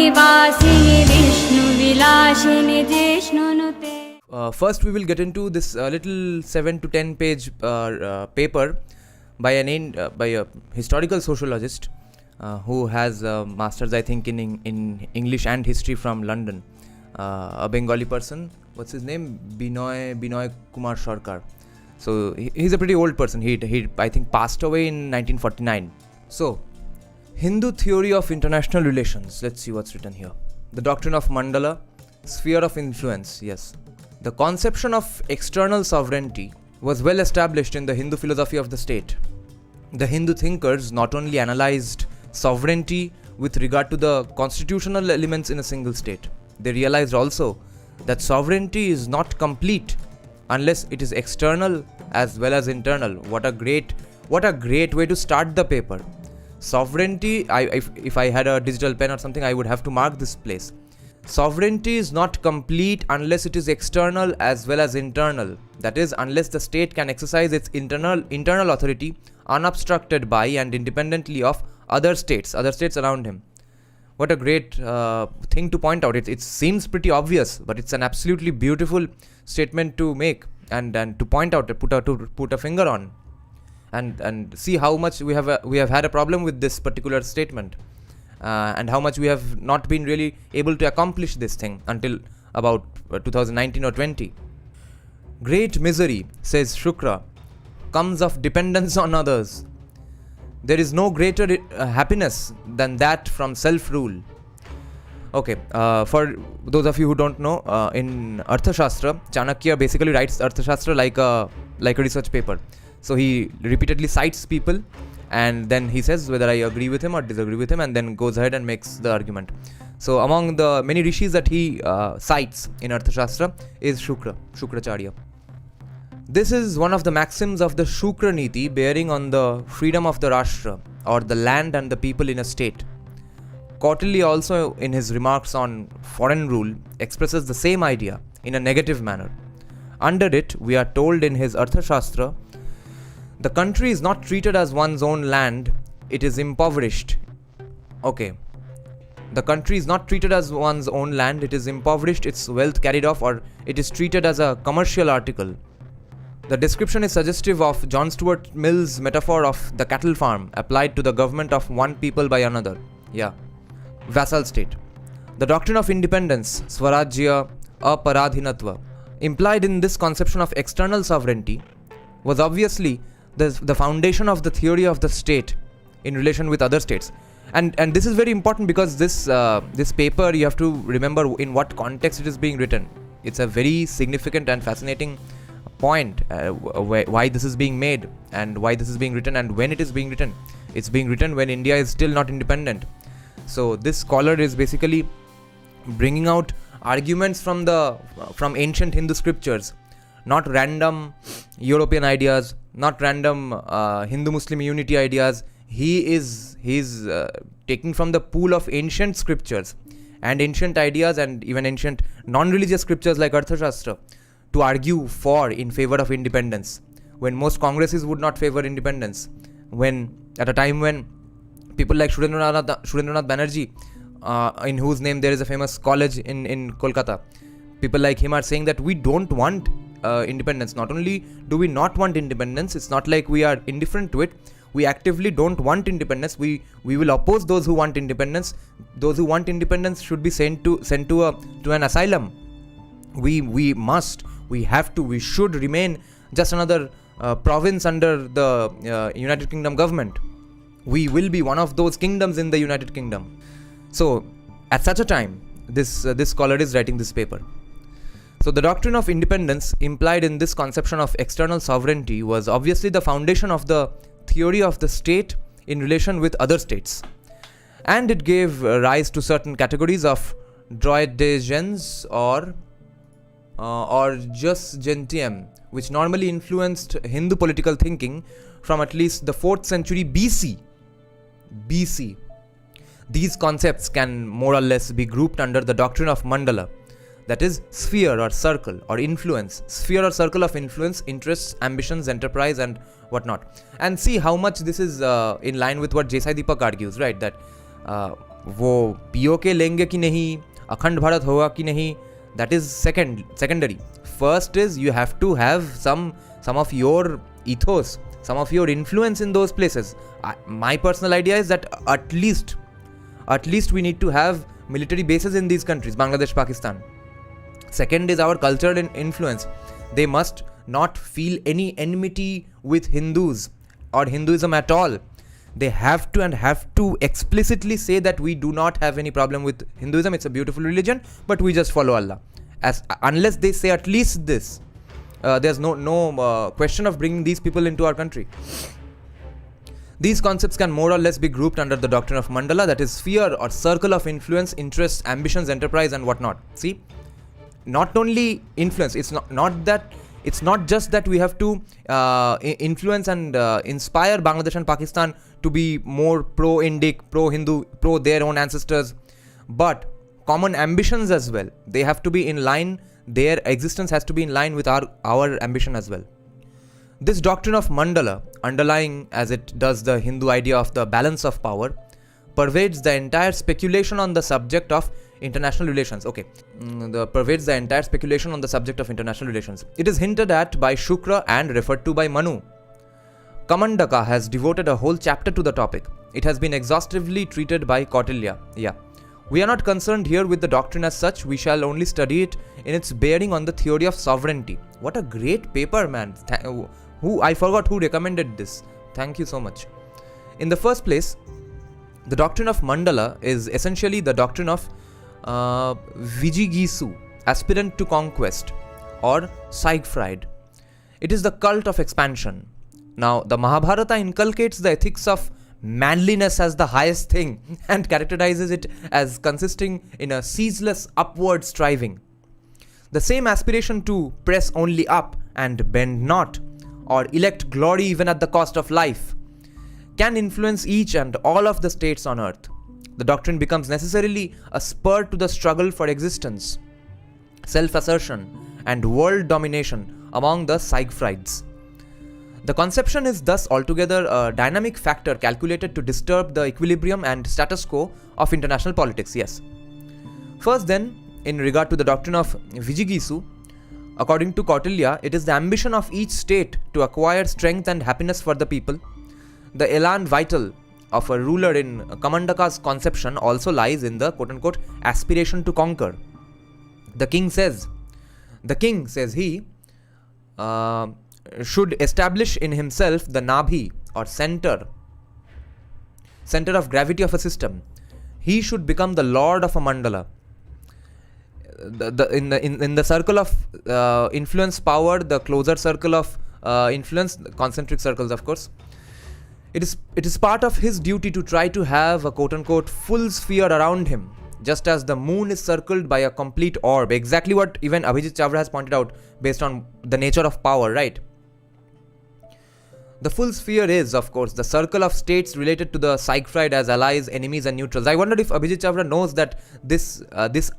निवासिनि विष्णुविलासिनि जिष्णुनुते. First we will get into this little 7 to 10 page paper by a historical sociologist who has a master's, I think, in English and history from London, a Bengali person. What's his name? Benoy Kumar Sarkar. So he's a pretty old person. He I think passed away in 1949. So Hindu theory of international relations. Let's see what's written here. The doctrine of mandala, sphere of influence. Yes. The conception of external sovereignty was well established in the Hindu philosophy of the state. The Hindu thinkers not only analyzed sovereignty with regard to the constitutional elements in a single state, they realized also that sovereignty is not complete unless it is external as well as internal. What a great way to start the paper. Sovereignty, if I had a digital pen or something, I would have to mark this place. Sovereignty is not complete unless it is external as well as internal. That is, unless the state can exercise its internal authority unobstructed by and independently of other states around him. What a great thing to point out. It seems pretty obvious, but it's an absolutely beautiful statement to make and to point out, to put a finger on, and see how much we have had a problem with this particular statement. And how much we have not been really able to accomplish this thing until about 2019 or 20. Great misery, says Shukra, comes of dependence on others. There is no greater happiness than that from self-rule. Okay, for those of you who don't know, in Arthashastra, Chanakya basically writes Arthashastra like a research paper. So he repeatedly cites people, and then he says whether I agree with him or disagree with him, and then goes ahead and makes the argument. So among the many rishis that he cites in Arthashastra is Shukracharya. This is one of the maxims of the Shukra Niti, bearing on the freedom of the Rashtra, or the land and the people in a state. Kautilya also, in his remarks on foreign rule, expresses the same idea in a negative manner. Under it, we are told in his Arthashastra, the country is not treated as one's own land, it is impoverished. Okay. The country is not treated as one's own land, it is impoverished, its wealth carried off, or it is treated as a commercial article. The description is suggestive of John Stuart Mill's metaphor of the cattle farm applied to the government of one people by another. Yeah. Vassal state. The doctrine of independence, Swarajya Aparadhinatva, implied in this conception of external sovereignty, was obviously the foundation of the theory of the state in relation with other states. And this is very important because this paper, you have to remember in what context it is being written. It's a very significant and fascinating point why this is being made and why this is being written and when it is being written. It's being written when India is still not independent. So this scholar is basically bringing out arguments from ancient Hindu scriptures, not random European ideas, not random Hindu-Muslim unity ideas. He's taking from the pool of ancient scriptures and ancient ideas and even ancient non-religious scriptures like Arthashastra to argue in favor of independence, when most congresses would not favor independence, at a time when people like Surendranath Banerjee, in whose name there is a famous college in Kolkata, people like him are saying that we don't want independence. Not only do we not want independence, it's not like we are indifferent to it. We actively don't want independence. We will oppose those who want independence. Those who want independence should be sent to an asylum. We should remain just another province under the United Kingdom government. We will be one of those kingdoms in the United Kingdom. So at such a time, this scholar is writing this paper. So the doctrine of independence implied in this conception of external sovereignty was obviously the foundation of the theory of the state in relation with other states. And it gave rise to certain categories of droit de gens or jus gentium, which normally influenced Hindu political thinking from at least the 4th century BC. These concepts can more or less be grouped under the doctrine of mandala, that is sphere or circle or influence, sphere or circle of influence, interests, ambitions, enterprise and whatnot. And see how much this is in line with what Desai Deepak argues, right? That वो PoK लेंगे कि नहीं, अखंड भारत होगा कि नहीं, that is secondary. First is you have to have some of your ethos, some of your influence in those places. My personal idea is that at least we need to have military bases in these countries, Bangladesh, Pakistan. Second is our cultural influence. They must not feel any enmity with Hindus or Hinduism at all. They have to explicitly say that we do not have any problem with Hinduism. It's a beautiful religion, but we just follow Allah. Unless they say at least this, there's no question of bringing these people into our country. These concepts can more or less be grouped under the doctrine of mandala, that is sphere or circle of influence, interests, ambitions, enterprise, and whatnot. See, not only influence. It's not just that we have to influence and inspire Bangladesh and Pakistan to be more pro-Indic, pro-Hindu, pro their own ancestors, but common ambitions as well. They have to be in line. Their existence has to be in line with our ambition as well. This doctrine of mandala, underlying as it does the Hindu idea of the balance of power, pervades the entire speculation on the subject of international relations. Pervades the entire speculation on the subject of international relations. It is hinted at by Shukra and referred to by Manu. Kamandaka has devoted a whole chapter to the topic. It has been exhaustively treated by Kautilya. We are not concerned here with the doctrine as such. We shall only study it in its bearing on the theory of sovereignty. What a great paper, man. I forgot who recommended this. Thank you so much. In the first place, the doctrine of mandala is essentially the doctrine of Vijigisu, aspirant to conquest, or Siegfried. It is the cult of expansion. Now, the Mahabharata inculcates the ethics of manliness as the highest thing and characterizes it as consisting in a ceaseless upward striving. The same aspiration to press only up and bend not, or elect glory even at the cost of life, can influence each and all of the states on earth. The doctrine becomes necessarily a spur to the struggle for existence, self-assertion, and world domination among the Siegfrieds. The conception is thus altogether a dynamic factor calculated to disturb the equilibrium and status quo of international politics. Yes. First then, in regard to the doctrine of Vijigisu, according to Kautilya, it is the ambition of each state to acquire strength and happiness for the people. The elan vital of a ruler in Kamandaka's conception also lies in the quote-unquote aspiration to conquer. The king says he should establish in himself the nabhi or center of gravity of a system. He should become the lord of a mandala. In the circle of influence power, the closer circle of influence, concentric circles, of course. It is part of his duty to try to have a quote-unquote full sphere around him, just as the moon is circled by a complete orb. Exactly what even Abhijit Chavra has pointed out based on the nature of power, right? The full sphere is, of course, the circle of states related to the Siegfried as allies, enemies, and neutrals. I wonder if Abhijit Chavra knows that this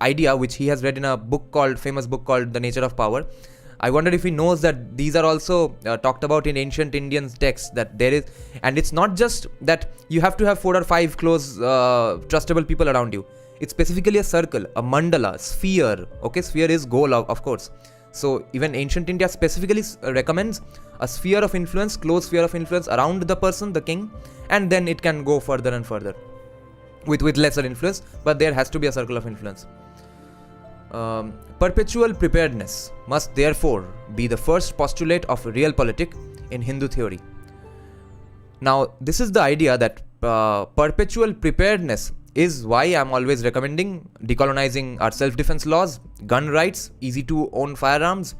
idea, which he has read in a famous book called The Nature of Power. I wonder if he knows that these are also talked about in ancient Indian texts, that there is, and it's not just that you have to have 4 or 5 close, trustable people around you. It's specifically a circle, a mandala, sphere. Okay, sphere is goal, of course. So even ancient India specifically recommends a sphere of influence, close sphere of influence around the person, the king, and then it can go further and further with lesser influence, but there has to be a circle of influence. Perpetual preparedness must therefore be the first postulate of realpolitik in Hindu theory. Now, this is the idea that perpetual preparedness is why I'm always recommending decolonizing our self-defense laws, gun rights, easy to own firearms,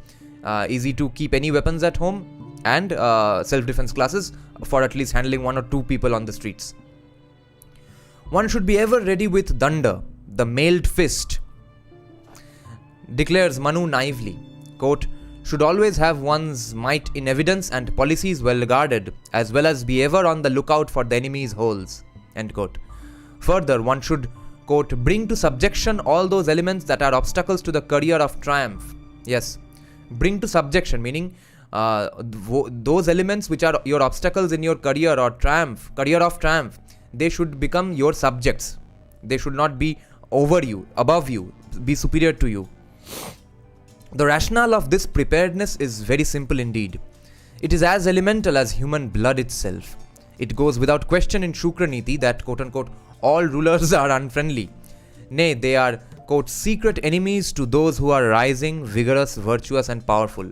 easy to keep any weapons at home, and self-defense classes for at least handling 1 or 2 people on the streets. One should be ever ready with danda, the mailed fist, declares Manu naively. Quote, should always have one's might in evidence and policies well guarded, as well as be ever on the lookout for the enemy's holes. End quote. Further, one should, quote, bring to subjection all those elements that are obstacles to the career of triumph. Yes, bring to subjection, meaning those elements which are your obstacles in your career of triumph, they should become your subjects. They should not be over you, above you, be superior to you. The rationale of this preparedness is very simple indeed. It is as elemental as human blood itself. It goes without question in Shukra Niti that quote-unquote all rulers are unfriendly. Nay, they are, quote, secret enemies to those who are rising, vigorous, virtuous and powerful.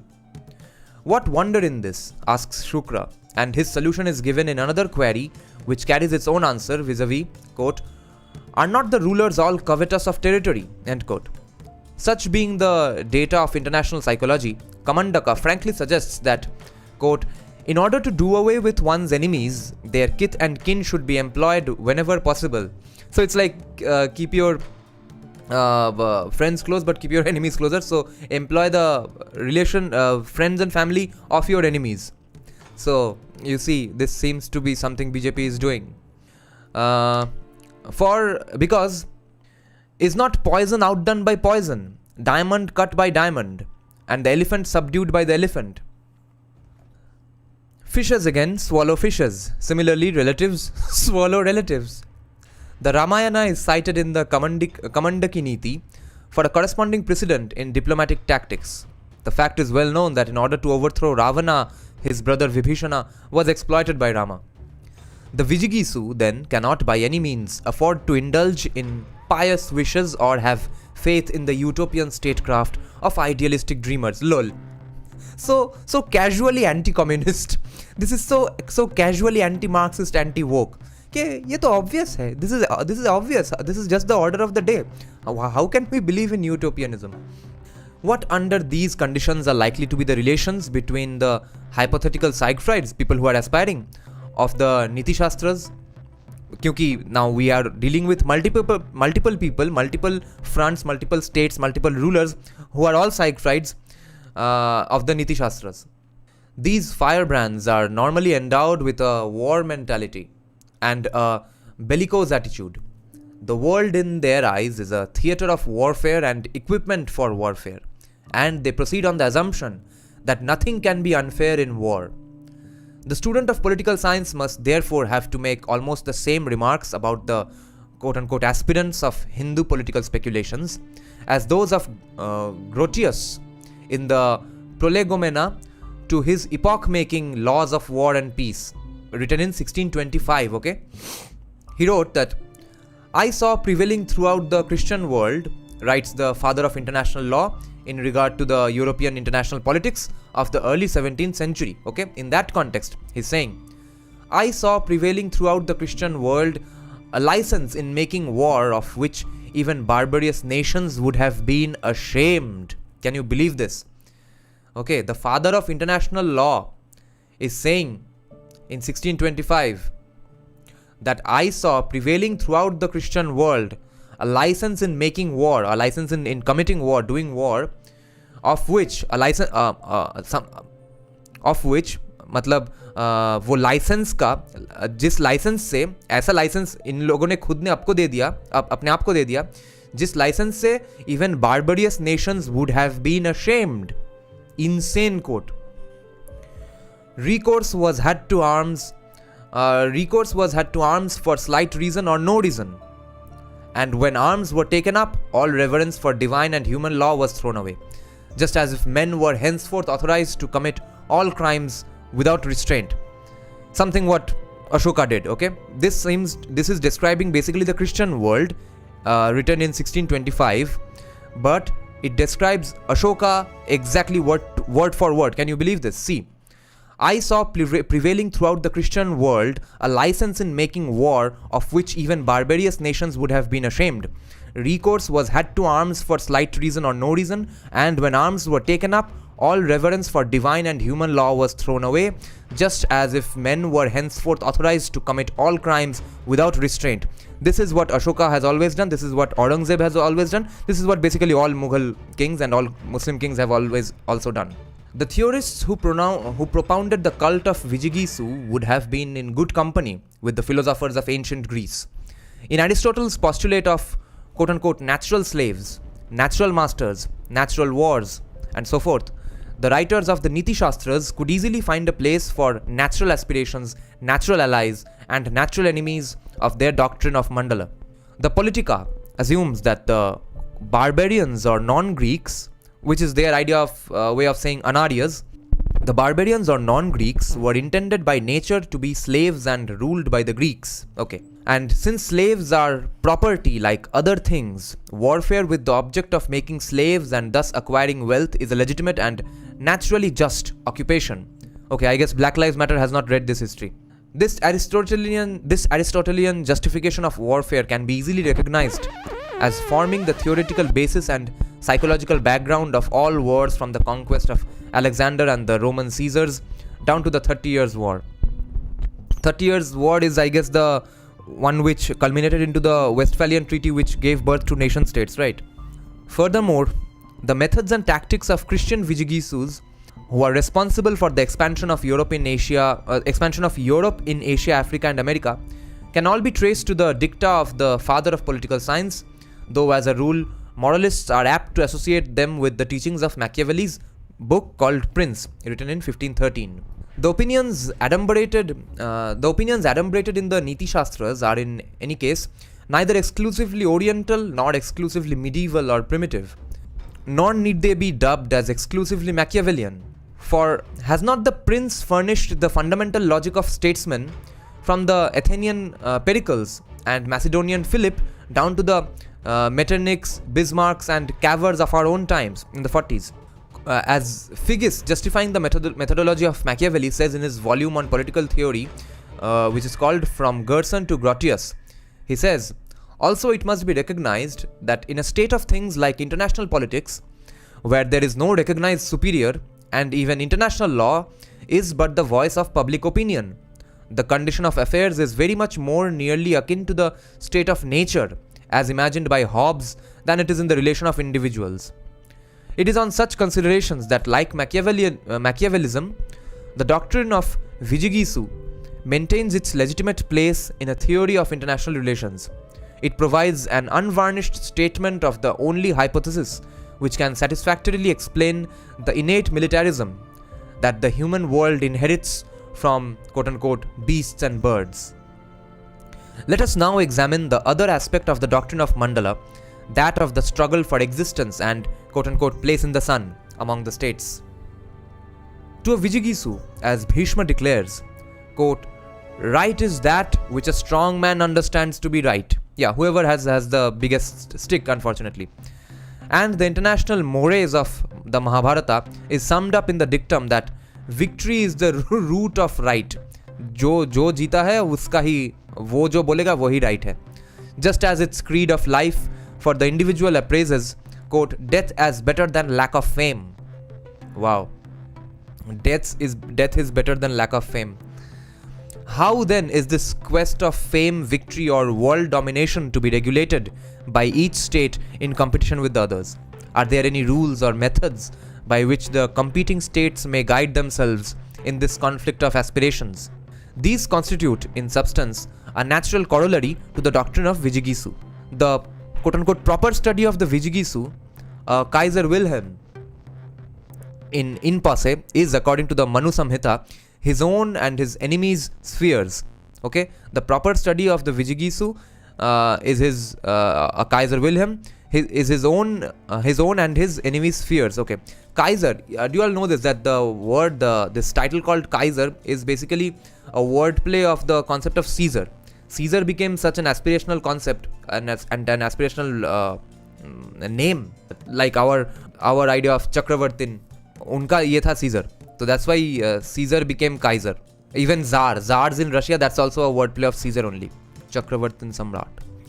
What wonder in this, asks Shukra, and his solution is given in another query which carries its own answer vis-a-vis, quote, are not the rulers all covetous of territory, end quote. Such being the data of international psychology, Kamandaka frankly suggests that, quote, in order to do away with one's enemies, their kith and kin should be employed whenever possible. So it's like keep your friends close but keep your enemies closer. So employ the friends and family of your enemies. So you see, this seems to be something BJP is doing. Because is not poison outdone by poison, diamond cut by diamond, and the elephant subdued by the elephant. Fishes again swallow fishes. Similarly, relatives swallow relatives. The Ramayana is cited in the Kamandaki Niti for a corresponding precedent in diplomatic tactics. The fact is well known that in order to overthrow Ravana, his brother Vibhishana was exploited by Rama. The Vijigisu then cannot by any means afford to indulge in pious wishes or have faith in the utopian statecraft of idealistic dreamers. Lol. So casually anti-communist. This is so casually anti-Marxist, anti-woke. Okay, ये तो obvious है. This is obvious. This is just the order of the day. How can we believe in utopianism? What under these conditions are likely to be the relations between the hypothetical Siegfrieds, people who are aspiring, of the Niti Shastras? Kyunki now we are dealing with multiple people, multiple fronts, multiple states, multiple rulers who are all Siegfrieds of the Niti Shastras. These firebrands are normally endowed with a war mentality and a bellicose attitude. The world in their eyes is a theatre of warfare and equipment for warfare, and they proceed on the assumption that nothing can be unfair in war. The student of political science must therefore have to make almost the same remarks about the quote-unquote aspirants of Hindu political speculations as those of Grotius in the Prolegomena to his epoch-making Laws of War and Peace, written in 1625, okay? He wrote that, I saw prevailing throughout the Christian world, writes the father of international law, in regard to the European international politics of the early 17th century, okay? In that context, he's saying, I saw prevailing throughout the Christian world a license in making war of which even barbarous nations would have been ashamed. Can you believe this? Okay, the father of international law is saying in 1625 that I saw prevailing throughout the Christian world a license in making war, a license in committing war, doing war, of which a license मतलब वो licence का जिस licence से ऐसा licence इन लोगों ने खुद ने आपको दे दिया, अपने आप को दे दिया, जिस लाइसेंस से even barbarous nations would have been ashamed. Insane quote. Recourse was had to arms for slight reason or no reason. And when arms were taken up, all reverence for divine and human law was thrown away, just as if men were henceforth authorized to commit all crimes without restraint. Something what Ashoka did, okay? This is describing basically the Christian world, written in 1625, but it describes Ashoka exactly word for word. Can you believe this? See, I saw prevailing throughout the Christian world a license in making war of which even barbarous nations would have been ashamed. Recourse was had to arms for slight reason or no reason, and when arms were taken up, all reverence for divine and human law was thrown away, just as if men were henceforth authorized to commit all crimes without restraint. This is what Ashoka has always done. This is what Aurangzeb has always done. This is what basically all Mughal kings and all Muslim kings have always also done. The theorists who propounded the cult of Vijigisu would have been in good company with the philosophers of ancient Greece. In Aristotle's postulate of quote-unquote natural slaves, natural masters, natural wars, and so forth, the writers of the Niti Shastras could easily find a place for natural aspirations, natural allies, and natural enemies of their doctrine of mandala. The Politica assumes that the barbarians or non-Greeks, which is their idea of way of saying Anarias, the barbarians or non-Greeks were intended by nature to be slaves and ruled by the Greeks. Okay. And since slaves are property like other things, warfare with the object of making slaves and thus acquiring wealth is a legitimate and naturally just occupation. Okay, I guess Black Lives Matter has not read this history. This Aristotelian justification of warfare can be easily recognized as forming the theoretical basis and psychological background of all wars from the conquest of Alexander and the Roman Caesars down to the 30 Years' War. 30 Years' War is, I guess, the one which culminated into the Westphalian Treaty, which gave birth to nation states, right? Furthermore, the methods and tactics of Christian Vigigisus, who are responsible for the expansion of Europe in Asia, Africa, and America, can all be traced to the dicta of the father of political science, though as a rule, moralists are apt to associate them with the teachings of Machiavelli's book called Prince, written in 1513. The opinions adumbrated in the Niti Shastras are in any case neither exclusively Oriental nor exclusively medieval or primitive, nor need they be dubbed as exclusively Machiavellian. For has not the Prince furnished the fundamental logic of statesmen from the Athenian Pericles and Macedonian Philip down to the Metternichs, Bismarcks and Cavers of our own times in the 40s? As Figgis, justifying the methodology of Machiavelli, says in his volume on political theory, which is called From Gerson to Grotius, he says, also it must be recognized that in a state of things like international politics, where there is no recognized superior, and even international law is but the voice of public opinion, the condition of affairs is very much more nearly akin to the state of nature, as imagined by Hobbes, than it is in the relation of individuals. It is on such considerations that, like Machiavellism, the doctrine of Vigigisu maintains its legitimate place in a theory of international relations. It provides an unvarnished statement of the only hypothesis which can satisfactorily explain the innate militarism that the human world inherits from quote-unquote beasts and birds. Let us now examine the other aspect of the doctrine of mandala, that of the struggle for existence and quote-unquote place in the sun among the states. To a Vigigisu, as Bhishma declares, quote, right is that which a strong man understands to be right. Yeah, whoever has the biggest stick, unfortunately. And the international mores of the Mahabharata is summed up in the dictum that victory is the root of right. जो जीता है उसका ही, वो जो बोलेगा वही right है. Just as its creed of life for the individual appraises, quote, death as better than lack of fame. Wow. Death is better than lack of fame. How then is this quest of fame, victory or world domination to be regulated by each state in competition with the others? Are there any rules or methods by which the competing states may guide themselves in this conflict of aspirations? These constitute, in substance, a natural corollary to the doctrine of Vigigisu. The quote-unquote proper study of the Vigigisu, Kaiser Wilhelm, in passe, is, according to the Manu Samhita, his own and his enemies' spheres. Okay, the proper study of the Vigigisu is his Kaiser Wilhelm, is his own and his enemies' spheres. Okay, Kaiser. Do you all know this? That the word, this title called Kaiser is basically a wordplay of the concept of Caesar. Caesar became such an aspirational concept and an aspirational name, like our idea of Chakravartin. Unka ye tha Caesar. So that's why Caesar became Kaiser. Even Tsars in Russia, that's also a wordplay of Caesar only. Chakravartin Samrat.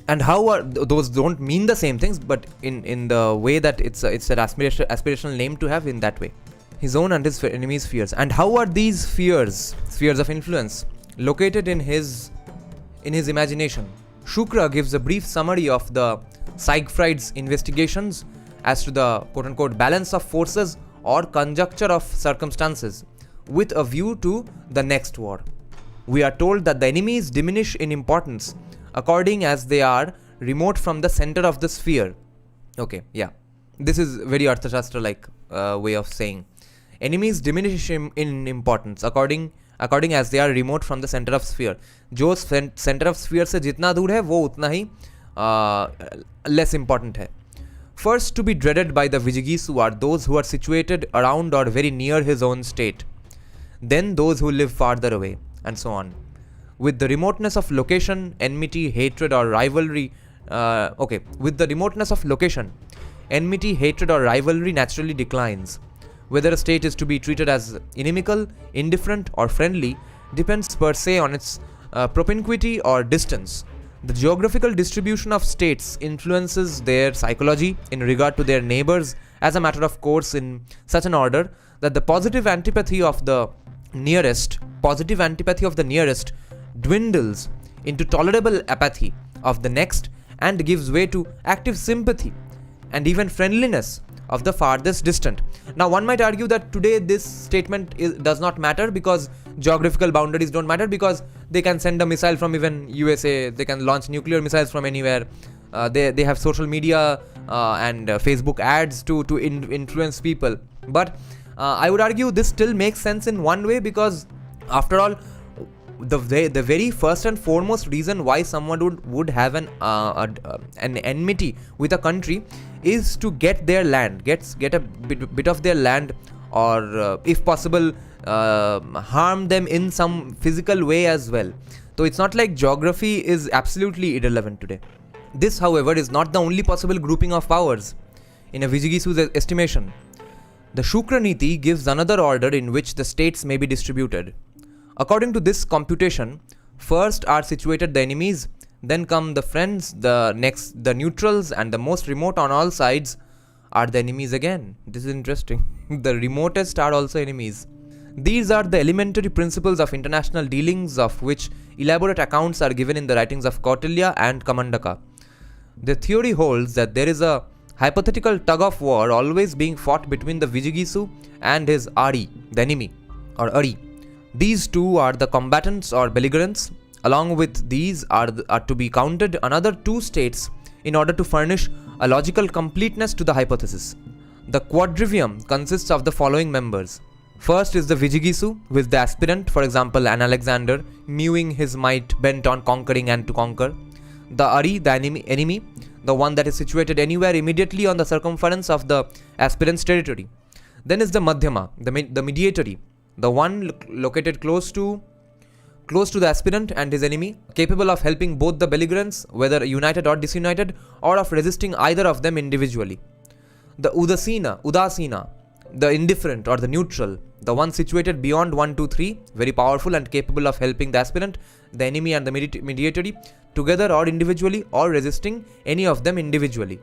And how are those don't mean the same things, but in the way that it's an aspirational name to have in that way. His own and his enemies' spheres. And how are these spheres of influence, located in his imagination? Shukra gives a brief summary of the Siegfried's investigations as to the quote-unquote balance of forces or conjuncture of circumstances with a view to the next war. We are told that the enemies diminish in importance according as they are remote from the center of the sphere. Okay, yeah. This is very Arthashastra like way of saying. Enemies diminish in importance according as they are remote from the center of sphere. जो center of sphere से जितना दूर है वो उतना ही less important है. First to be dreaded by the Vijigisu are those who are situated around or very near his own state, then those who live farther away, and so on. With the remoteness of location, enmity, hatred, or rivalry. With the remoteness of location, enmity, hatred, or rivalry naturally declines. Whether a state is to be treated as inimical, indifferent, or friendly depends per se on its propinquity or distance. The geographical distribution of states influences their psychology in regard to their neighbors as a matter of course in such an order that the positive antipathy of the nearest dwindles into tolerable apathy of the next and gives way to active sympathy and even friendliness of the farthest distant. Now one might argue that today this statement does not matter because geographical boundaries don't matter, because they can send a missile from even USA, they can launch nuclear missiles from anywhere, they have social media and Facebook ads to influence people. But I would argue this still makes sense in one way, because after all, the very first and foremost reason why someone would have an enmity with a country is to get their land, get a bit of their land, or if possible harm them in some physical way as well. So it's not like geography is absolutely irrelevant today. This, however, is not the only possible grouping of powers in a Vijigisu's estimation. The Shukra Niti gives another order in which the states may be distributed. According to this computation, first are situated the enemies, then come the friends, the next the neutrals, and the most remote on all sides are the enemies again. This is interesting. The remotest are also enemies. These are the elementary principles of international dealings, of which elaborate accounts are given in the writings of Kautilya and Kamandaka. The theory holds that there is a hypothetical tug of war always being fought between the Vijigisu and his Ari, the enemy, or Ari. These two are the combatants or belligerents. Along with these are to be counted another two states in order to furnish a logical completeness to the hypothesis. The quadrivium consists of the following members. First is the Vijigisu, with the aspirant, for example an Alexander, mewing his might bent on conquering and to conquer. The Ari, the enemy, the one that is situated anywhere immediately on the circumference of the aspirant's territory. Then is the Madhyama, the mediatory, the one located close to the aspirant and his enemy, capable of helping both the belligerents, whether united or disunited, or of resisting either of them individually. The Udasina, the indifferent or the neutral, the one situated beyond 1, 2, 3, very powerful and capable of helping the aspirant, the enemy and the mediatory, together or individually, or resisting any of them individually.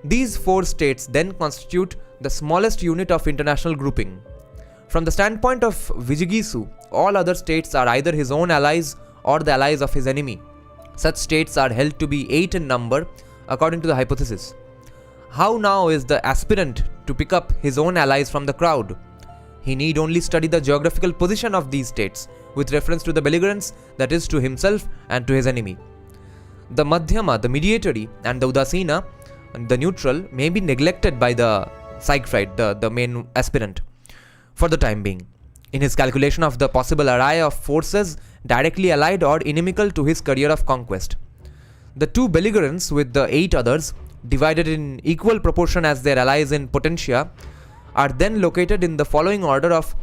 These four states then constitute the smallest unit of international grouping. From the standpoint of Vijigisu, all other states are either his own allies or the allies of his enemy. Such states are held to be 8 in number according to the hypothesis. How now is the aspirant to pick up his own allies from the crowd? He need only study the geographical position of these states with reference to the belligerents, that is, to himself and to his enemy. The Madhyama, the mediatory, and the Udasina, the neutral, may be neglected by the Siegfried, the main aspirant, for the time being, in his calculation of the possible array of forces directly allied or inimical to his career of conquest. The two belligerents with the 8 others, divided in equal proportion as their allies in potentia, are then located in the following order of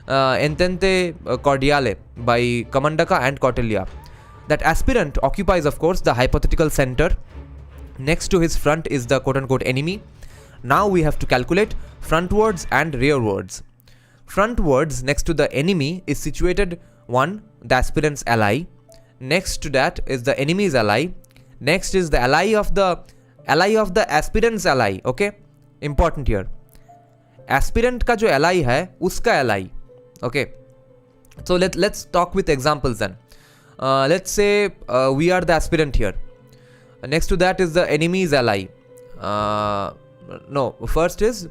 Entente Cordiale by Kamandaka and Kautilya. That aspirant occupies, of course, the hypothetical center. Next to his front is the quote-unquote enemy. Now we have to calculate frontwards and rearwards. Frontwards, next to the enemy, is situated 1. The aspirant's ally. Next to that is the enemy's ally. Next is the ally of the aspirant's ally. Okay, important here. Aspirant का जो ally है, उसका ally. Okay, so let's talk with examples then. Let's say we are the aspirant here. Next to that is the enemy's ally. No, first is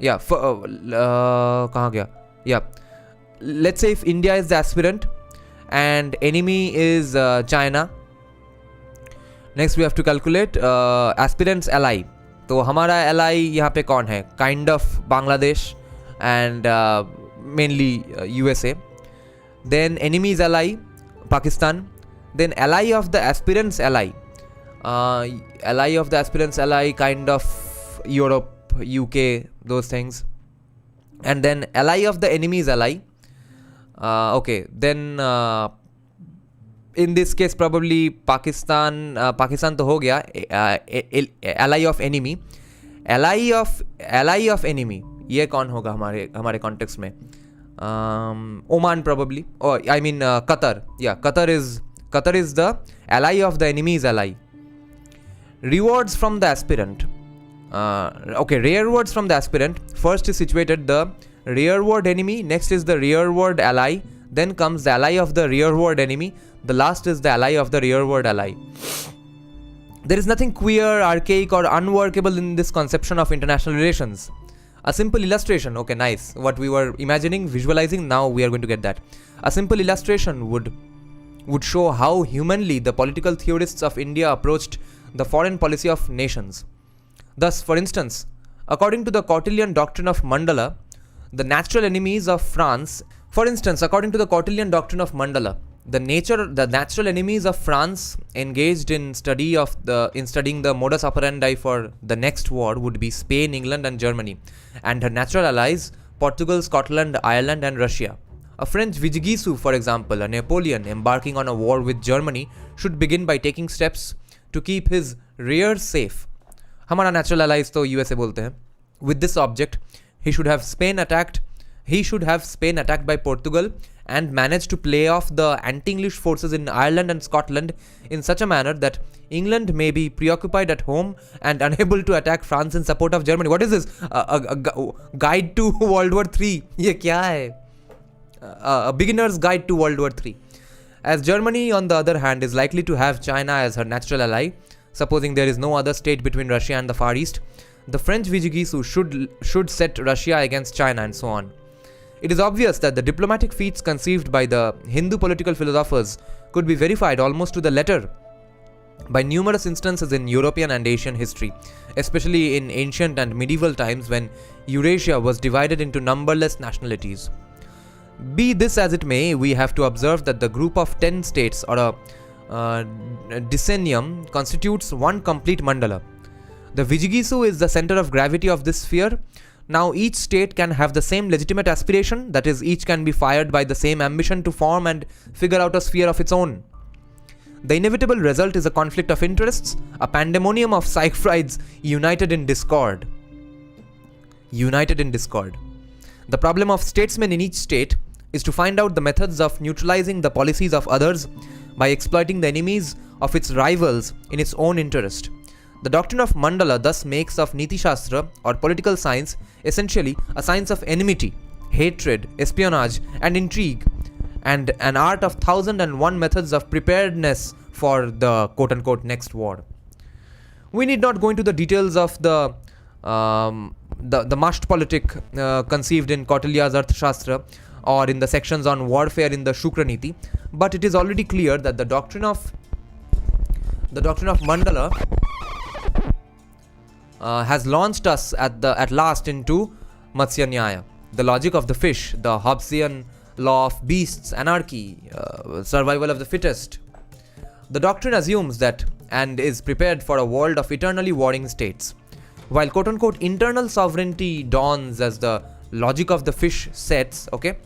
कहाँ गया? Yeah. Let's say if India is the aspirant and enemy is China. Next we have to calculate aspirant's ally. तो हमारा ally यहाँ पे कौन है? Kind of Bangladesh and mainly USA. Then enemy's ally Pakistan. then ally of the aspirant's ally, ally of the aspirant's ally, kind of Europe, UK, those things. And then ally of the enemy's ally. Okay, then in this case probably Pakistan to ho gaya, ally of enemy. ally of enemy, ये कौन होगा हमारे context में? Oman probably, or I mean Qatar. Yeah, Qatar is the ally of the enemy's ally. Rewards from the aspirant. Rearwards from the aspirant. First is situated the rearward enemy, next is the rearward ally, then comes the ally of the rearward enemy, the last is the ally of the rearward ally. There is nothing queer, archaic or unworkable in this conception of international relations. A simple illustration, okay, nice. What we were imagining, visualizing, now we are going to get that. A simple illustration would show how humanly the political theorists of India approached the foreign policy of nations. Thus, for instance, according to the Kautilyan doctrine of mandala, the natural enemies of France, the natural enemies of France engaged in studying the modus operandi for the next war would be Spain, England and Germany, and her natural allies Portugal, Scotland, Ireland and Russia. A French Vigigisu, for example, a Napoleon embarking on a war with Germany, should begin by taking steps to keep his rear safe. हमारा natural allies तो USA बोलते हैं. With this object, he should have Spain attacked by Portugal and managed to play off the anti-English forces in Ireland and Scotland in such a manner that England may be preoccupied at home and unable to attack France in support of Germany. What is this? A guide to World War III. ये क्या है? A beginner's guide to World War III. As Germany, on the other hand, is likely to have China as her natural ally, supposing there is no other state between Russia and the Far East, the French Vigigisu should set Russia against China and so on. It is obvious that the diplomatic feats conceived by the Hindu political philosophers could be verified almost to the letter by numerous instances in European and Asian history, especially in ancient and medieval times when Eurasia was divided into numberless nationalities. Be this as it may, we have to observe that the group of 10 states or a decennium constitutes one complete mandala. The Vigigisu is the center of gravity of this sphere. Now each state can have the same legitimate aspiration, that is, each can be fired by the same ambition to form and figure out a sphere of its own. The inevitable result is a conflict of interests, a pandemonium of Siegfrieds united in discord. The problem of statesmen in each state is to find out the methods of neutralizing the policies of others by exploiting the enemies of its rivals in its own interest. The doctrine of mandala thus makes of Niti Shastra or political science essentially a science of enmity, hatred, espionage and intrigue, and an art of 1001 methods of preparedness for the quote-unquote next war. We need not go into the details of the Mashtpolitik conceived in Kautilya's Arthashastra or in the sections on warfare in the Shukra Niti, but it is already clear that the doctrine of mandala has launched us at last into Matsya Nyaya, the logic of the fish, the Hobbesian law of beasts, anarchy, survival of the fittest. The doctrine assumes that and is prepared for a world of eternally warring states. While quote-unquote internal sovereignty dawns as the logic of the fish sets, okay?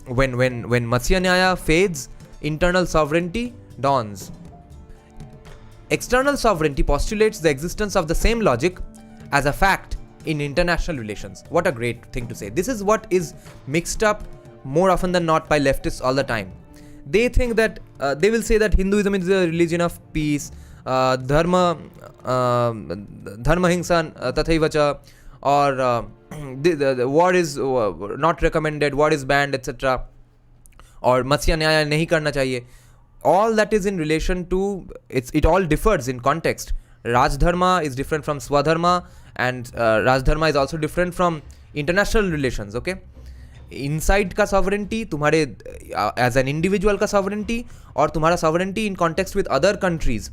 When Matsya Nyaya fades, internal sovereignty dawns. External sovereignty postulates the existence of the same logic as a fact in international relations. What a great thing to say. This is what is mixed up more often than not by leftists all the time. They think that they will say that Hinduism is a religion of peace, dharma hingsa tathaivacha, or the war is not recommended, war is banned, etc. Or Matsya Nyaya nahi karna chahiye. All that is in relation to, it all differs in context. Rajdharma is different from Swadharma, and Rajdharma is also different from international relations, okay? Inside का sovereignty, तुम्हारे as an individual का sovereignty, और तुम्हारा sovereignty in context with other countries,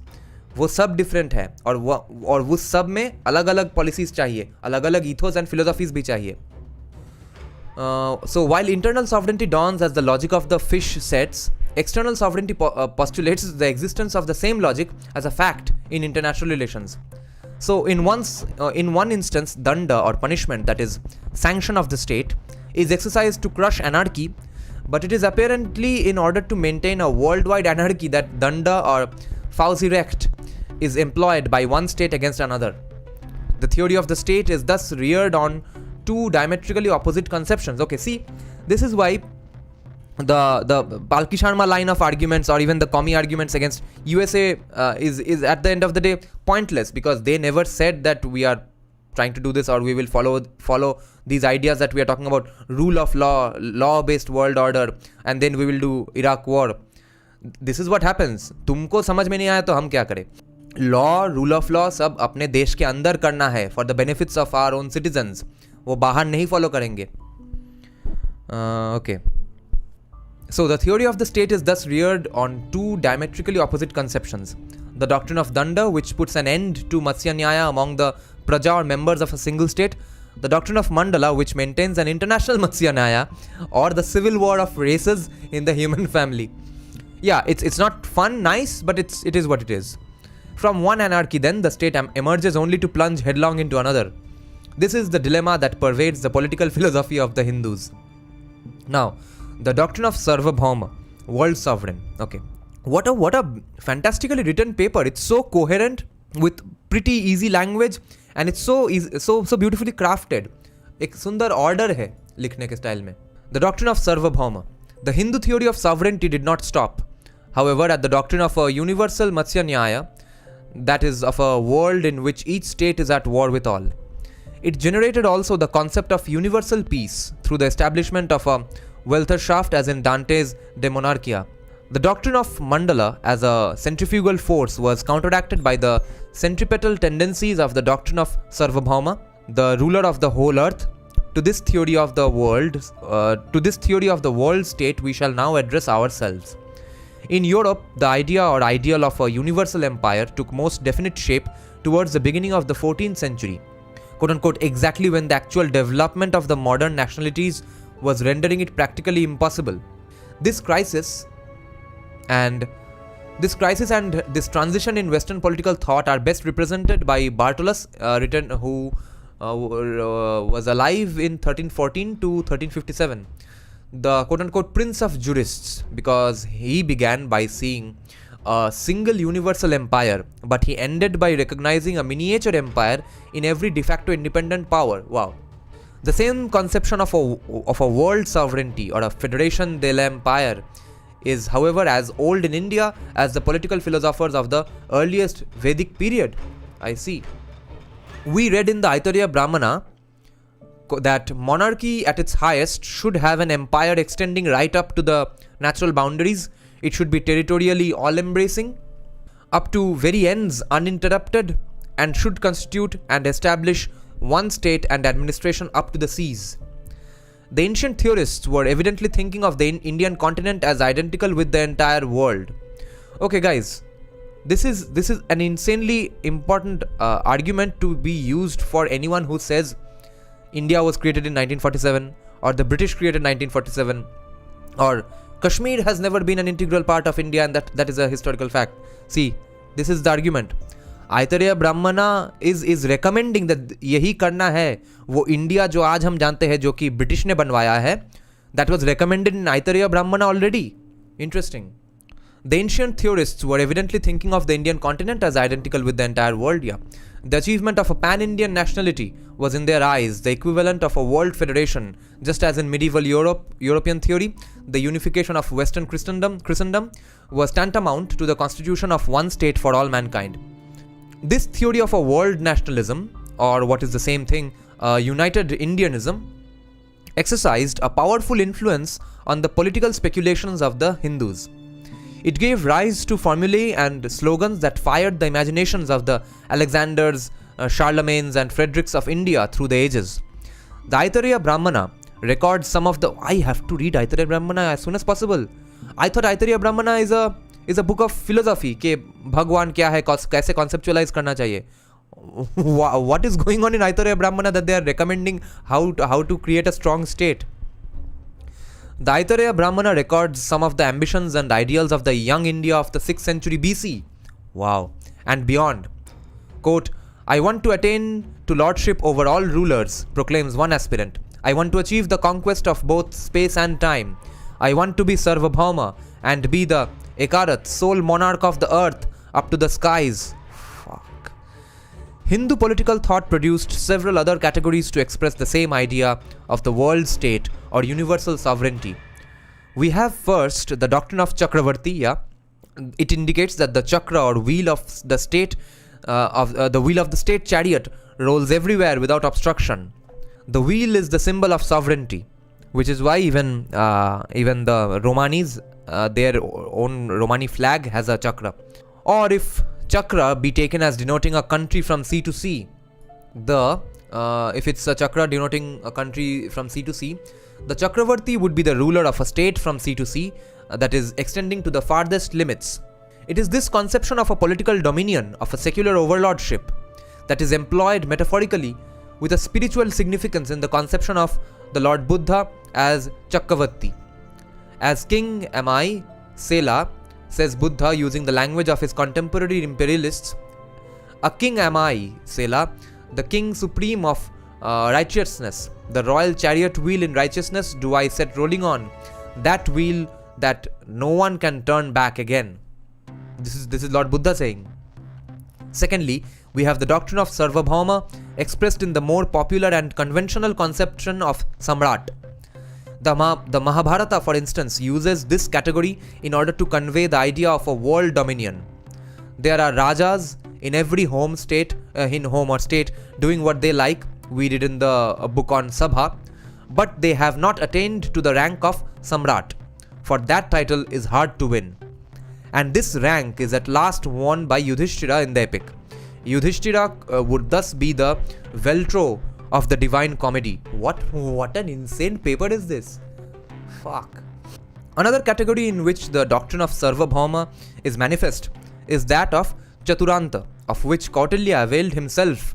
वो सब different है, और वो सब में अलग अलग policies चाहिए, अलग अलग ethos and philosophies भी चाहिए. So while internal sovereignty dawns as the logic of the fish sets, external sovereignty postulates the existence of the same logic as a fact in international relations. So in one instance, danda or punishment, that is sanction of the state, is exercised to crush anarchy, but it is apparently in order to maintain a worldwide anarchy that danda or faus erect is employed by one state against another. The theory of the state is thus reared on two diametrically opposite conceptions. Okay, see, this is why the Palki Sharma line of arguments or even the commie arguments against USA is at the end of the day pointless, because they never said that we are trying to do this or we will follow these ideas that we are talking about, rule of law based world order, and then we will do Iraq war. This is what happens. तुमको समझ में नहीं आया तो हम क्या करें? Law, rule of law सब अपने देश के अंदर करना है for the benefits of our own citizens. वो बाहर नहीं फॉलो करेंगे. Okay. So the theory of the state is thus reared on two diametrically opposite conceptions. The doctrine of danda, which puts an end to Matsya Nyaya among the praja or members of a single state. The doctrine of mandala, which maintains an international Matsya Nyaya, or the civil war of races in the human family. Yeah, it's not fun, nice, but it is what it is. From one anarchy then, the state emerges only to plunge headlong into another. This is the dilemma that pervades the political philosophy of the Hindus. Now, the doctrine of Sarvabhauma, world sovereign. Okay, what a fantastically written paper. It's so coherent with pretty easy language, and it's so easy, so beautifully crafted. एक सुंदर order है लिखने के style में. The doctrine of Sarvabhauma. The Hindu theory of sovereignty did not stop, however, at the doctrine of a universal Matsya Nyaya, that is, of a world in which each state is at war with all. It generated also the concept of universal peace through the establishment of a Welterschaft, as in Dante's De Monarchia. The doctrine of mandala as a centrifugal force was counteracted by the centripetal tendencies of the doctrine of Sarvabhauma, the ruler of the whole earth. To this theory of the world state, we shall now address ourselves. In Europe, the idea or ideal of a universal empire took most definite shape towards the beginning of the 14th century, quote unquote, exactly when the actual development of the modern nationalities was rendering it practically impossible. This crisis and this transition in Western political thought are best represented by Bartolus, who was alive in 1314 to 1357, the quote-unquote prince of jurists, because he began by seeing a single universal empire, but he ended by recognizing a miniature empire in every de facto independent power. Wow. The same conception of a world sovereignty or a federation de l'empire is, however, as old in India as the political philosophers of the earliest Vedic period. I see. We read in the Aitareya Brahmana that monarchy at its highest should have an empire extending right up to the natural boundaries. It should be territorially all-embracing, up to very ends uninterrupted, and should constitute and establish one state and administration up to the seas. The ancient theorists were evidently thinking of the Indian continent as identical with the entire world. Okay, guys, this is an insanely important argument to be used for anyone who says India was created in 1947, or the British created 1947, or Kashmir has never been an integral part of India, and that is a historical fact. See, this is the argument. आयतरेय ब्राह्मणा is recommending that यही करना है. वो India जो आज हम जानते हैं, जो कि ब्रिटिश ने बनवाया है, दैट वाज रिकमेंडेड इन आयतरेय ब्राह्मणा already. Interesting. The ancient theorists were evidently thinking of the Indian continent as identical with the entire world. Yeah, the achievement of a pan-Indian nationality was in their eyes the equivalent of a world federation, just as in medieval European theory, the unification of Western Christendom was tantamount to the constitution of one state for all mankind. This theory of a world nationalism, or what is the same thing, united Indianism, exercised a powerful influence on the political speculations of the Hindus. It gave rise to formulae and slogans that fired the imaginations of the Alexanders, Charlemagnes and Fredericks of India through the ages. The Aitareya Brahmana records some of the... I have to read Aitareya Brahmana as soon as possible. I thought Aitareya Brahmana is a book of philosophy, कि भगवान क्या है, कैसे conceptualize करना चाहिए. What is going on in Aitareya Brahmana that they are recommending how to create a strong state? The Aitareya Brahmana records some of the ambitions and ideals of the young India of the 6th century BC. Wow. And beyond. Quote, I want to attain to lordship over all rulers, proclaims one aspirant. I want to achieve the conquest of both space and time. I want to be Sarvabhauma and be the Ekarat, sole monarch of the earth up to the skies. Fuck. Hindu political thought produced several other categories to express the same idea of the world state or universal sovereignty. We have first the doctrine of Chakravartiya. It indicates that the chakra or wheel of the state the wheel of the state chariot rolls everywhere without obstruction. The wheel is the symbol of sovereignty, which is why even the Romanis, their own Romani flag has a chakra. Or if chakra be taken as denoting a country from sea to sea, if it's a chakra denoting a country from sea to sea, the Chakravarti would be the ruler of a state from sea to sea, that is extending to the farthest limits. It is this conception of a political dominion, of a secular overlordship, that is employed metaphorically with a spiritual significance in the conception of the Lord Buddha as Chakravarti. As king am I, Sela, says Buddha using the language of his contemporary imperialists. A king am I, Sela, the king supreme of righteousness, the royal chariot wheel in righteousness do I set rolling on, that wheel that no one can turn back again. This is Lord Buddha saying. Secondly, we have the doctrine of Sarvabhauma expressed in the more popular and conventional conception of Samrat. The Mahabharata, for instance, uses this category in order to convey the idea of a world dominion. There are Rajas in every home or state doing what they like. We did in the book on Sabha, but they have not attained to the rank of Samrat, for that title is hard to win. And this rank is at last won by Yudhishthira in the epic. Yudhishthira would thus be the Veltro of the divine comedy. What an insane paper is this? Fuck. Another category in which the doctrine of Sarvabhauma is manifest is that of Chaturanta, of which Kautilya availed himself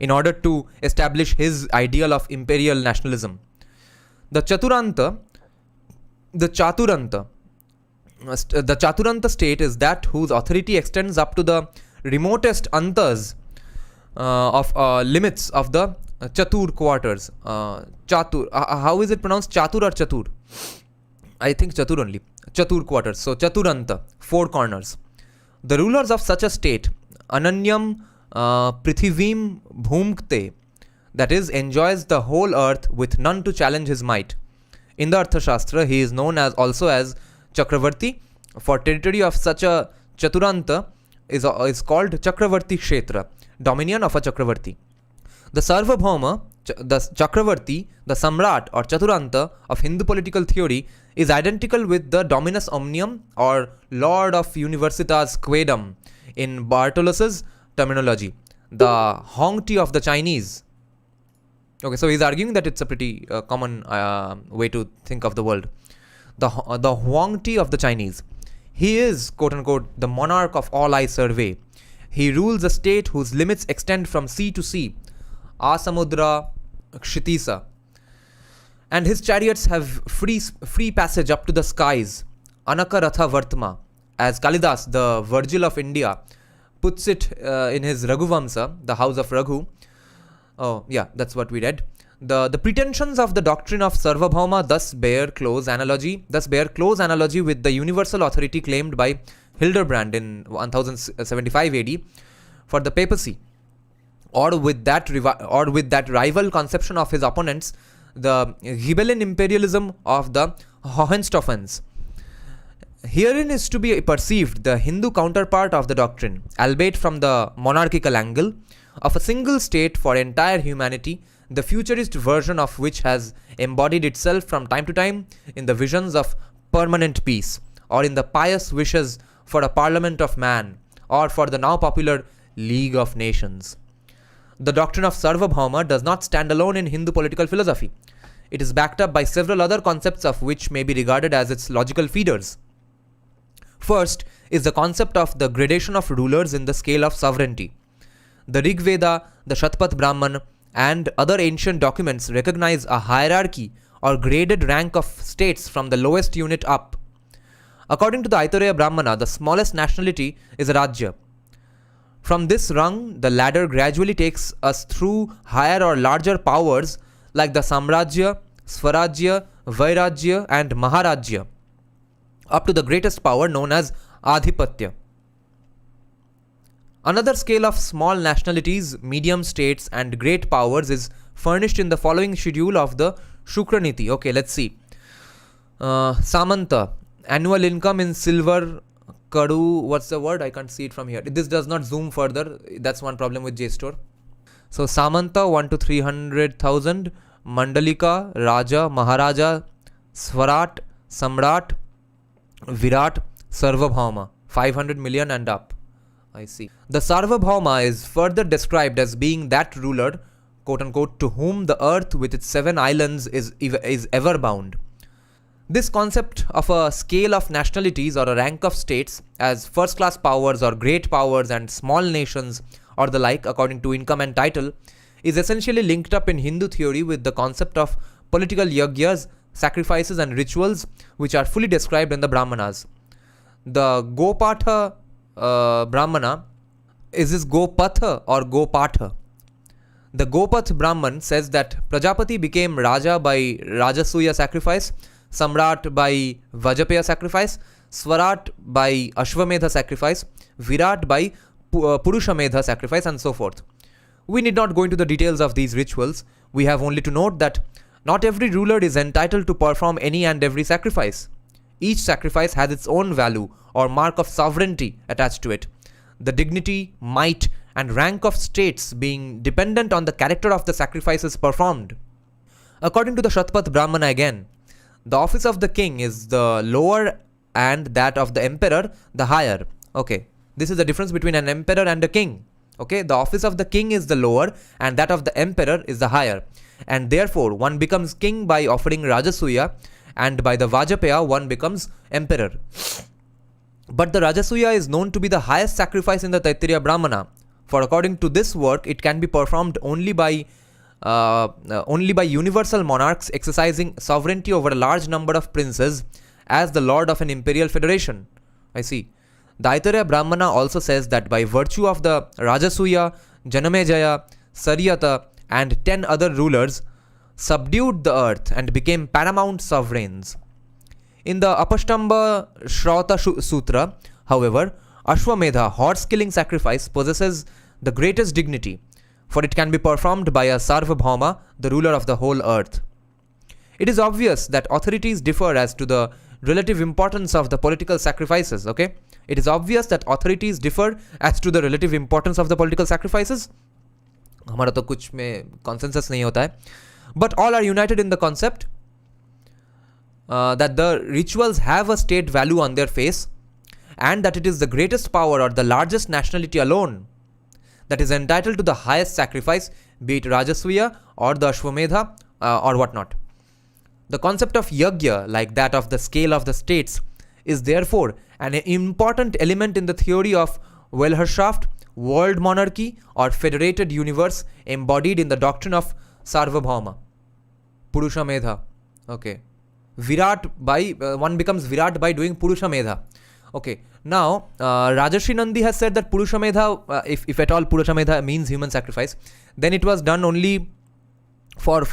in order to establish his ideal of imperial nationalism. The Chaturanta state is that whose authority extends up to the remotest antas of limits of the Chatur quarters. Chatur. How is it pronounced? Chatur or Chatur? I think Chatur only. Chatur quarters. So Chaturanta, four corners. The rulers of such a state, Ananyam Prithivim Bhumkte, that is, enjoys the whole earth with none to challenge his might. In the Arthashastra, he is known also as Chakravarti. For territory of such a Chaturanta is called Chakravarti Kshetra, dominion of a Chakravarti. The Sarvabhauma, the Chakravarti, the Samrat or Chaturanta of Hindu political theory is identical with the Dominus Omnium or Lord of Universitas Quaedam in Bartolus' terminology, the Hongti of the Chinese. Okay, so he's arguing that it's a pretty common way to think of the world. The Huangti of the Chinese. He is, quote unquote, the monarch of all I survey. He rules a state whose limits extend from sea to sea, Asamudra Kshitisa. And his chariots have free passage up to the skies, Anakaratha Vartma. As Kalidas, the Virgil of India, puts it in his Raghuvamsa, the house of Raghu. Oh, yeah, that's what we read. The pretensions of the doctrine of Sarvabhauma thus bear close analogy with the universal authority claimed by Hildebrand in 1075 AD for the papacy, or with that rival conception of his opponents, the Ghibellin imperialism of the Hohenstaufens. Herein is to be perceived the Hindu counterpart of the doctrine, albeit from the monarchical angle, of a single state for entire humanity, the futurist version of which has embodied itself from time to time in the visions of permanent peace, or in the pious wishes for a parliament of man, or for the now popular League of Nations. The doctrine of Sarvabhauma does not stand alone in Hindu political philosophy. It is backed up by several other concepts of which may be regarded as its logical feeders. First is the concept of the gradation of rulers in the scale of sovereignty. The Rig Veda, the Shatpat Brahman, and other ancient documents recognize a hierarchy or graded rank of states from the lowest unit up. According to the Aitareya Brahmana, the smallest nationality is a Rajya. From this rung, the ladder gradually takes us through higher or larger powers like the Samrajya, Swarajya, Vairajya and Maharajya, up to the greatest power known as Adhipatya. Another scale of small nationalities, medium states and great powers is furnished in the following schedule of the Shukraniti. Okay, let's see. Samanta, annual income in silver, Kadu, what's the word? I can't see it from here. This does not zoom further. That's one problem with JSTOR. So Samanta 1 to 300,000, Mandalika, Raja, Maharaja, Swarat, Samrat, Virat, Sarvabhauma, 500 million and up. I see. The Sarvabhauma is further described as being that ruler, quote unquote, to whom the earth with its 7 islands is ever bound. This concept of a scale of nationalities or a rank of states as first class powers or great powers and small nations or the like according to income and title is essentially linked up in Hindu theory with the concept of political yagyas, sacrifices and rituals which are fully described in the Brahmanas. The Gopatha Brahmana, is this Gopatha or Gopatha? The Gopath Brahman says that Prajapati became Raja by Rajasuya sacrifice, Samrat by Vajapaya sacrifice, Swarat by Ashwamedha sacrifice, Virat by Purushamedha sacrifice and so forth. We need not go into the details of these rituals. We have only to note that not every ruler is entitled to perform any and every sacrifice. Each sacrifice has its own value or mark of sovereignty attached to it. The dignity, might and rank of states being dependent on the character of the sacrifices performed. According to the Shatpath Brahmana again, the office of the king is the lower and that of the emperor the higher. Okay, this is the difference between an emperor and a king. Okay, the office of the king is the lower and that of the emperor is the higher. And therefore, one becomes king by offering Rajasuya and by the Vajapaya one becomes emperor. But the Rajasuya is known to be the highest sacrifice in the Taittiriya Brahmana. For according to this work, it can be performed only by universal monarchs exercising sovereignty over a large number of princes as the lord of an imperial federation. I see. The Aitareya Brahmana also says that by virtue of the Rajasuya, Janamejaya, Saryata and 10 other rulers subdued the earth and became paramount sovereigns. In the Apashtamba Shrauta Sutra, however, Ashwamedha, horse-killing sacrifice, possesses the greatest dignity, for it can be performed by a Sarvabhauma, the ruler of the whole earth. It is obvious that authorities differ as to the relative importance of the political sacrifices, okay? It is obvious that authorities differ as to the relative importance of the political sacrifices. हमारा तो कुछ में consensus नहीं होता है. But all are united in the concept that the rituals have a state value on their face and that it is the greatest power or the largest nationality alone that is entitled to the highest sacrifice, be it Rajasuya or the Ashwamedha or whatnot. The concept of yagya, like that of the scale of the states, is therefore an important element in the theory of Welherschaft, world monarchy or federated universe embodied in the doctrine of Sarvabhauma. Purushamedha. Okay. Virat by, one becomes Virat by doing Purushamedha. Okay. Now, Rajarshi Nandi has said that Purushamedha, if at all Purushamedha means human sacrifice, then it was done only for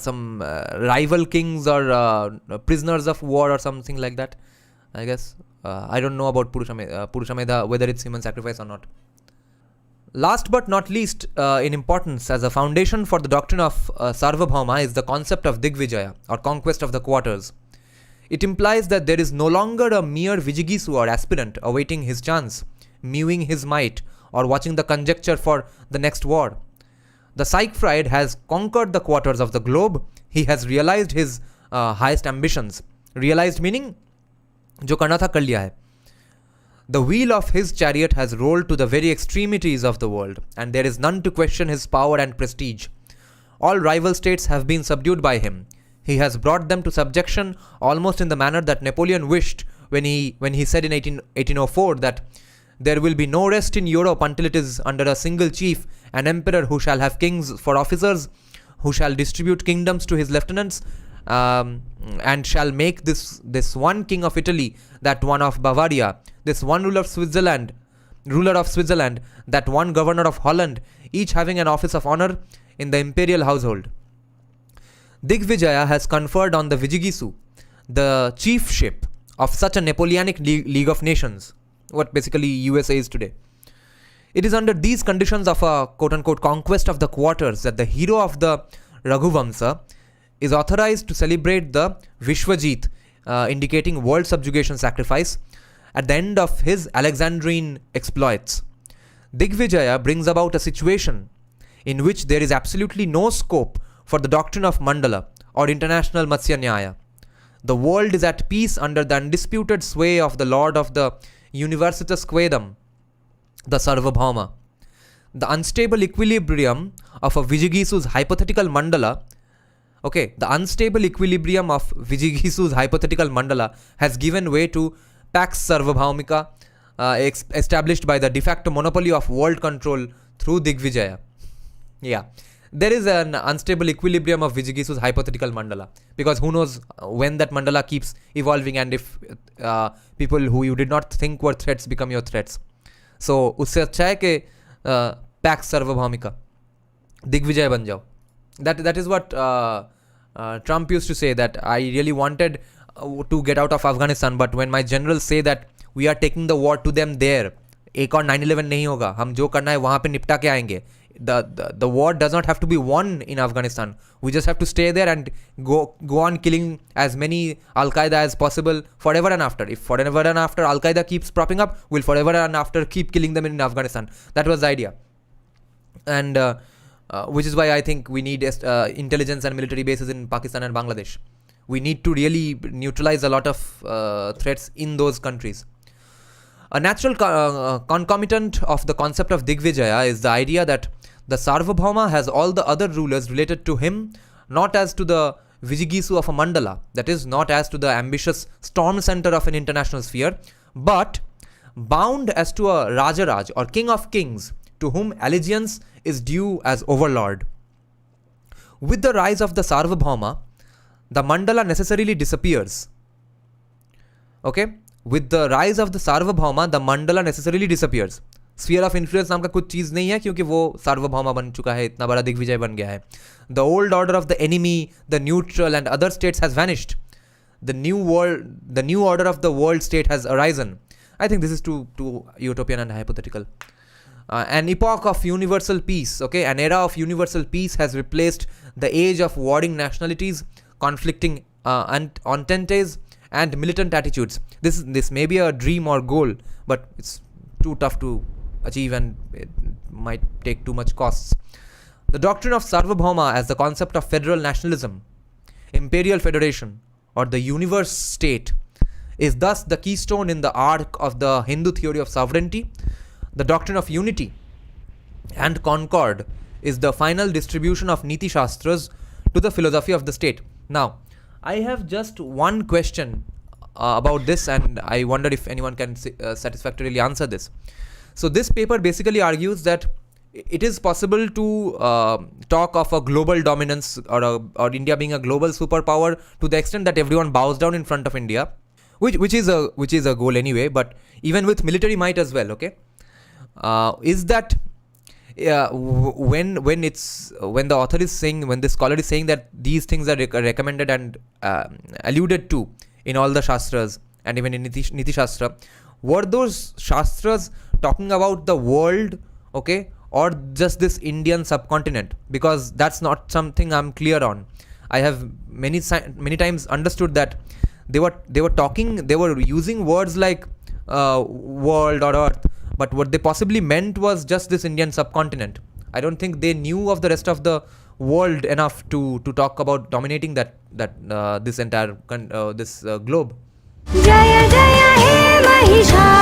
some rival kings or prisoners of war or something like that. I guess. I don't know about Purushamedha, whether it's human sacrifice or not. Last but not least in importance as a foundation for the doctrine of Sarvabhauma is the concept of Digvijaya or conquest of the quarters. It implies that there is no longer a mere Vijigisu or aspirant awaiting his chance, mewing his might or watching the conjecture for the next war. The Siegfried has conquered the quarters of the globe. He has realized his highest ambitions. Realized meaning जो करना था कर लिया है. The wheel of his chariot has rolled to the very extremities of the world, and there is none to question his power and prestige. All rival states have been subdued by him. He has brought them to subjection almost in the manner that Napoleon wished when he said in 1804 that there will be no rest in Europe until it is under a single chief, an emperor who shall have kings for officers, who shall distribute kingdoms to his lieutenants, and shall make this one king of Italy, that one of Bavaria, this one ruler of Switzerland, that one governor of Holland, each having an office of honor in the imperial household. Digvijaya has conferred on the Vijigisu the chiefship of such a Napoleonic League of Nations, what basically USA is today. It is under these conditions of a quote-unquote conquest of the quarters that the hero of the Raghuvamsa is authorized to celebrate the Vishwajit, indicating world subjugation sacrifice, at the end of his Alexandrine exploits. Digvijaya brings about a situation in which there is absolutely no scope for the doctrine of mandala or international Matsya Nyaya. The world is at peace under the undisputed sway of the Lord of the Universitas Quaedam, the Sarvabhauma. The unstable equilibrium of a Vijigisu's hypothetical mandala, the unstable equilibrium of Vijigisu's hypothetical mandala has given way to Pax Sarvabhaumika, established by the de facto monopoly of world control through Digvijaya. Yeah, there is an unstable equilibrium of Vijigisu's hypothetical mandala, because who knows when that mandala keeps evolving and if people who you did not think were threats become your threats. So उससे अच्छा है कि PACS सर्वभौमिका Digvijay बन जाओ. That is what Trump used to say, that I really wanted to get out of Afghanistan, but when my generals say that we are taking the war to them there, एक और 9/11 नहीं होगा, हम जो करना है वहाँ पे निपटा के आएंगे. The war does not have to be won in Afghanistan. We just have to stay there and go on killing as many Al-Qaeda as possible forever and after. If forever and after Al-Qaeda keeps propping up, we'll forever and after keep killing them in Afghanistan. That was the idea. And which is why I think we need intelligence and military bases in Pakistan and Bangladesh. We need to really neutralize a lot of threats in those countries. A natural concomitant of the concept of Digvijaya is the idea that the Sarvabhauma has all the other rulers related to him, not as to the Vijigisu of a mandala, that is, not as to the ambitious storm center of an international sphere, but bound as to a Rajaraj or king of kings, to whom allegiance is due as overlord. With the rise of the Sarvabhauma, the mandala necessarily disappears. With the rise of the Sarvabhauma, the mandala necessarily disappears. Sphere of influence नाम का कुछ चीज़ नहीं है, क्योंकि वो सार्वभौमा बन चुका है, इतना बड़ा दिग्विजय बन गया है. The old order of the enemy, the neutral and other states has vanished. The new order of the world state has arisen. I think this is too utopian and hypothetical. An epoch of universal peace, an era of universal peace has replaced the age of warring nationalities, conflicting ententes and militant attitudes. This may be a dream or goal, but it's too tough to achieve and it might take too much costs. The doctrine of Sarvabhauma as the concept of federal nationalism, imperial federation, or the universe state is thus the keystone in the arc of the Hindu theory of sovereignty. The doctrine of unity and concord is the final distribution of Niti Shastras to the philosophy of the state. Now, I have just one question about this, and I wonder if anyone can satisfactorily answer this. So this paper basically argues that it is possible to talk of a global dominance or India being a global superpower to the extent that everyone bows down in front of India, which is a goal anyway, but even with military might as well. Is that when the author is saying, when the scholar is saying that these things are recommended and alluded to in all the Shastras and even in Niti Shastra, were those Shastras talking about the world, or just this Indian subcontinent? Because that's not something I'm clear on. I have many times understood that they were using words like world or earth, but what they possibly meant was just this Indian subcontinent. I don't think they knew of the rest of the world enough to talk about dominating this entire globe. Jaya Jaya He Mahisha